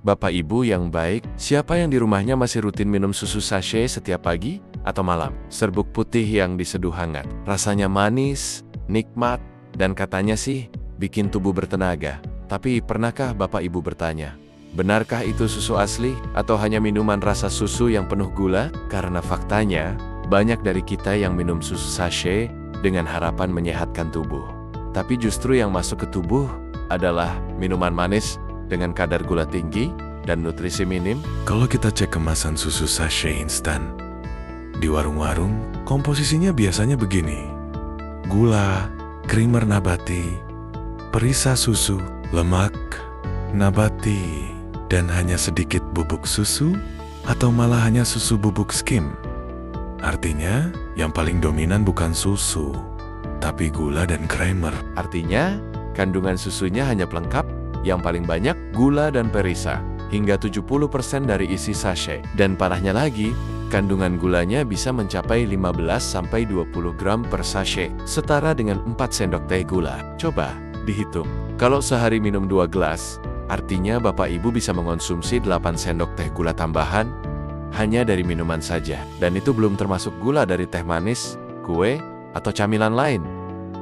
Bapak Ibu yang baik, siapa yang di rumahnya masih rutin minum susu sachet setiap pagi atau malam? Serbuk putih yang diseduh hangat. Rasanya manis, nikmat, dan katanya sih bikin tubuh bertenaga. Tapi pernahkah Bapak Ibu bertanya, benarkah itu susu asli atau hanya minuman rasa susu yang penuh gula? Karena faktanya, banyak dari kita yang minum susu sachet dengan harapan menyehatkan tubuh. Tapi justru yang masuk ke tubuh adalah minuman manis dengan kadar gula tinggi dan nutrisi minim. Kalau kita cek kemasan susu sachet instan di warung-warung, komposisinya biasanya begini: gula, creamer nabati, perisa susu, lemak nabati, dan hanya sedikit bubuk susu atau malah hanya susu bubuk skim. Artinya, yang paling dominan bukan susu, tapi gula dan creamer. Artinya, kandungan susunya hanya pelengkap, yang paling banyak gula dan perisa, hingga 70% dari isi sachet. Dan parahnya lagi, kandungan gulanya bisa mencapai 15-20 gram per sachet, setara dengan 4 sendok teh gula. Coba dihitung, kalau sehari minum 2 gelas, artinya Bapak Ibu bisa mengonsumsi 8 sendok teh gula tambahan hanya dari minuman saja. Dan itu belum termasuk gula dari teh manis, kue, atau camilan lain.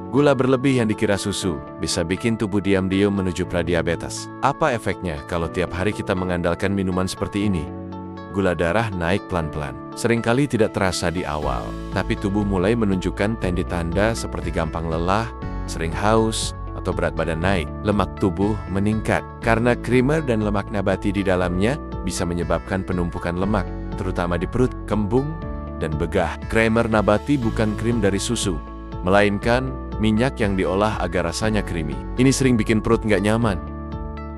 Gula berlebih yang dikira susu bisa bikin tubuh diam-diam menuju pradiabetes. Apa efeknya kalau tiap hari kita mengandalkan minuman seperti ini? Gula darah naik pelan-pelan. Seringkali tidak terasa di awal, tapi tubuh mulai menunjukkan tanda seperti gampang lelah, sering haus, atau berat badan naik. Lemak tubuh meningkat karena creamer dan lemak nabati di dalamnya bisa menyebabkan penumpukan lemak, terutama di perut, kembung, dan begah. Creamer nabati bukan krim dari susu, melainkan minyak yang diolah agar rasanya creamy. Ini sering bikin perut nggak nyaman.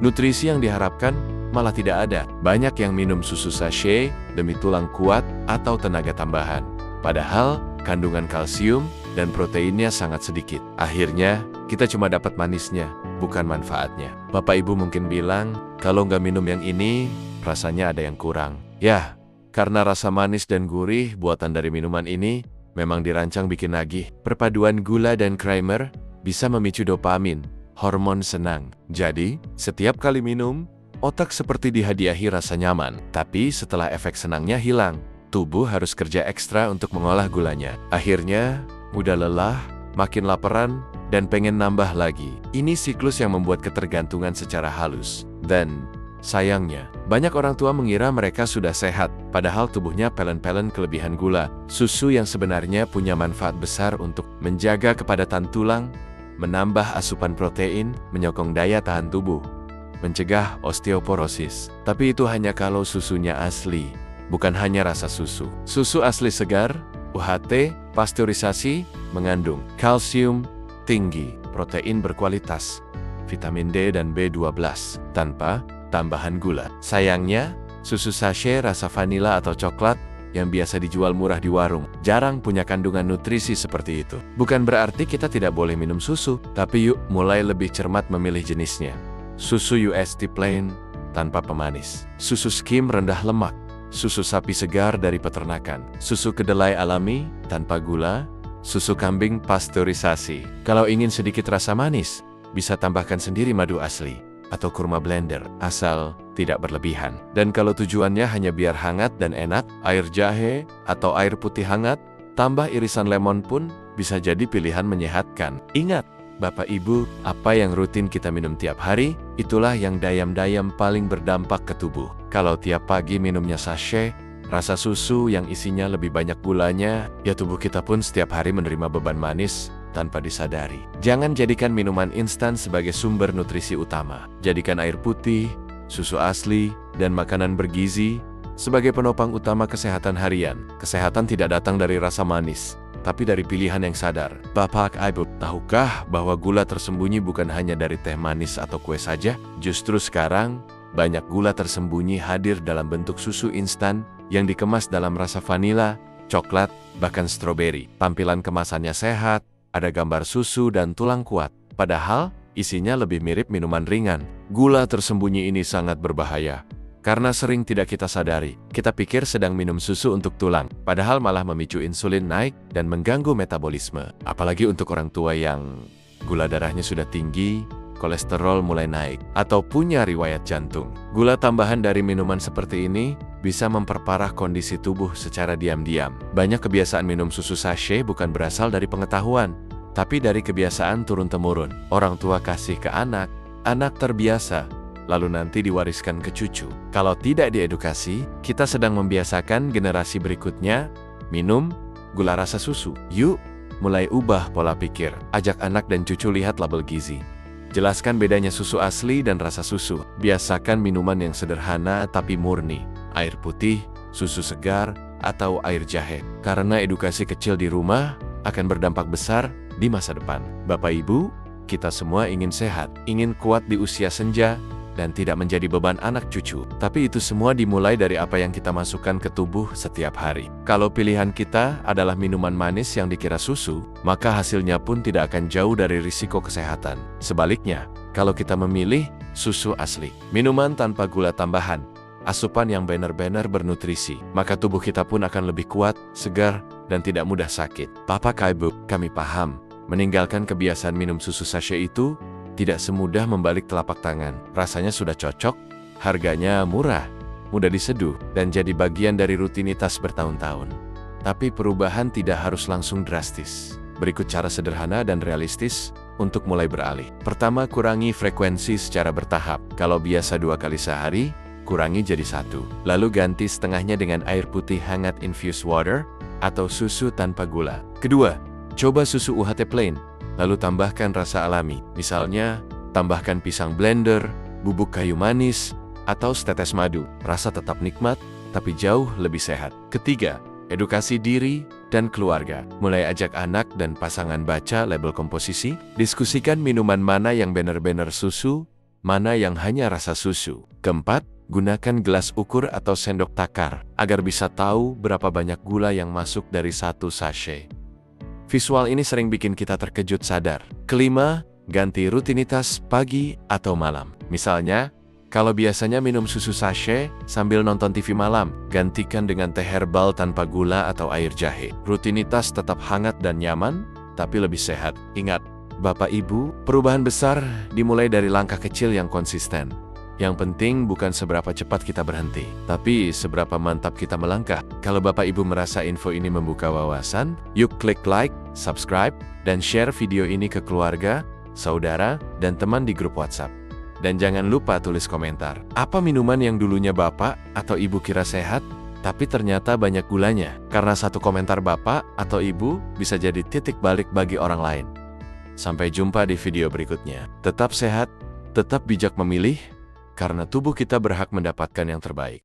Nutrisi yang diharapkan malah tidak ada. Banyak yang minum susu sachet demi tulang kuat atau tenaga tambahan. Padahal kandungan kalsium dan proteinnya sangat sedikit. Akhirnya, kita cuma dapat manisnya, bukan manfaatnya. Bapak Ibu mungkin bilang, kalau nggak minum yang ini, rasanya ada yang kurang. Ya, karena rasa manis dan gurih buatan dari minuman ini memang dirancang bikin nagih. Perpaduan gula dan creamer bisa memicu dopamin, hormon senang. Jadi, setiap kali minum, otak seperti dihadiahi rasa nyaman. Tapi setelah efek senangnya hilang, tubuh harus kerja ekstra untuk mengolah gulanya. Akhirnya, mudah lelah, makin laparan, dan pengen nambah lagi. Ini siklus yang membuat ketergantungan secara halus. Dan sayangnya, banyak orang tua mengira mereka sudah sehat, padahal tubuhnya pelen-pelen kelebihan gula. Susu yang sebenarnya punya manfaat besar untuk menjaga kepadatan tulang, menambah asupan protein, menyokong daya tahan tubuh, mencegah osteoporosis. Tapi itu hanya kalau susunya asli, bukan hanya rasa susu. Susu asli segar, UHT, pasteurisasi, mengandung kalsium tinggi, protein berkualitas, vitamin D dan B12, tanpa tambahan gula. Sayangnya, susu sachet rasa vanila atau coklat yang biasa dijual murah di warung jarang punya kandungan nutrisi seperti itu. Bukan berarti kita tidak boleh minum susu, tapi yuk mulai lebih cermat memilih jenisnya. Susu UST plain tanpa pemanis, susu skim rendah lemak, susu sapi segar dari peternakan, susu kedelai alami tanpa gula, susu kambing pasteurisasi. Kalau ingin sedikit rasa manis, bisa tambahkan sendiri madu asli atau kurma blender, asal tidak berlebihan. Dan kalau tujuannya hanya biar hangat dan enak, air jahe atau air putih hangat, tambah irisan lemon pun bisa jadi pilihan menyehatkan. Ingat, Bapak Ibu, apa yang rutin kita minum tiap hari, itulah yang dayam-dayam paling berdampak ke tubuh. Kalau tiap pagi minumnya sachet, rasa susu yang isinya lebih banyak gulanya, ya tubuh kita pun setiap hari menerima beban manis tanpa disadari. Jangan jadikan minuman instan sebagai sumber nutrisi utama. Jadikan air putih, susu asli, dan makanan bergizi sebagai penopang utama kesehatan harian. Kesehatan tidak datang dari rasa manis, tapi dari pilihan yang sadar. Bapak Ibu, tahukah bahwa gula tersembunyi bukan hanya dari teh manis atau kue saja? Justru sekarang, banyak gula tersembunyi hadir dalam bentuk susu instan yang dikemas dalam rasa vanila, coklat, bahkan stroberi. Tampilan kemasannya sehat, ada gambar susu dan tulang kuat. Padahal, isinya lebih mirip minuman ringan. Gula tersembunyi ini sangat berbahaya, karena sering tidak kita sadari. Kita pikir sedang minum susu untuk tulang, padahal malah memicu insulin naik dan mengganggu metabolisme. Apalagi untuk orang tua yang gula darahnya sudah tinggi, kolesterol mulai naik, atau punya riwayat jantung. Gula tambahan dari minuman seperti ini bisa memperparah kondisi tubuh secara diam-diam. Banyak kebiasaan minum susu sachet bukan berasal dari pengetahuan, tapi dari kebiasaan turun-temurun. Orang tua kasih ke anak, anak terbiasa, lalu nanti diwariskan ke cucu. Kalau tidak diedukasi, kita sedang membiasakan generasi berikutnya minum gula rasa susu. Yuk, mulai ubah pola pikir. Ajak anak dan cucu lihat label gizi. Jelaskan bedanya susu asli dan rasa susu. Biasakan minuman yang sederhana tapi murni. Air putih, susu segar, atau air jahe. Karena edukasi kecil di rumah akan berdampak besar di masa depan. Bapak Ibu, kita semua ingin sehat, ingin kuat di usia senja, dan tidak menjadi beban anak cucu. Tapi itu semua dimulai dari apa yang kita masukkan ke tubuh setiap hari. Kalau pilihan kita adalah minuman manis yang dikira susu, maka hasilnya pun tidak akan jauh dari risiko kesehatan. Sebaliknya, kalau kita memilih susu asli, minuman tanpa gula tambahan, asupan yang benar-benar bernutrisi, maka tubuh kita pun akan lebih kuat, segar, dan tidak mudah sakit. Bapak Ibu, kami paham, meninggalkan kebiasaan minum susu sachet itu tidak semudah membalik telapak tangan. Rasanya sudah cocok, harganya murah, mudah diseduh, dan jadi bagian dari rutinitas bertahun-tahun. Tapi perubahan tidak harus langsung drastis. Berikut cara sederhana dan realistis untuk mulai beralih. Pertama, kurangi frekuensi secara bertahap. Kalau biasa 2 kali sehari, kurangi jadi 1. Lalu ganti setengahnya dengan air putih hangat infused water atau susu tanpa gula. Kedua, coba susu UHT plain, lalu tambahkan rasa alami. Misalnya, tambahkan pisang blender, bubuk kayu manis, atau setetes madu. Rasa tetap nikmat, tapi jauh lebih sehat. Ketiga, edukasi diri dan keluarga. Mulai ajak anak dan pasangan baca label komposisi. Diskusikan minuman mana yang benar-benar susu, mana yang hanya rasa susu. Keempat, gunakan gelas ukur atau sendok takar, agar bisa tahu berapa banyak gula yang masuk dari 1 sachet. Visual ini sering bikin kita terkejut sadar. Kelima, ganti rutinitas pagi atau malam. Misalnya, kalau biasanya minum susu sachet sambil nonton TV malam, gantikan dengan teh herbal tanpa gula atau air jahe. Rutinitas tetap hangat dan nyaman, tapi lebih sehat. Ingat, Bapak Ibu, perubahan besar dimulai dari langkah kecil yang konsisten. Yang penting bukan seberapa cepat kita berhenti, tapi seberapa mantap kita melangkah. Kalau Bapak Ibu merasa info ini membuka wawasan, yuk klik like, subscribe, dan share video ini ke keluarga, saudara, dan teman di grup WhatsApp. Dan jangan lupa tulis komentar. Apa minuman yang dulunya Bapak atau Ibu kira sehat, tapi ternyata banyak gulanya? Karena satu komentar Bapak atau Ibu bisa jadi titik balik bagi orang lain. Sampai jumpa di video berikutnya. Tetap sehat, tetap bijak memilih, karena tubuh kita berhak mendapatkan yang terbaik.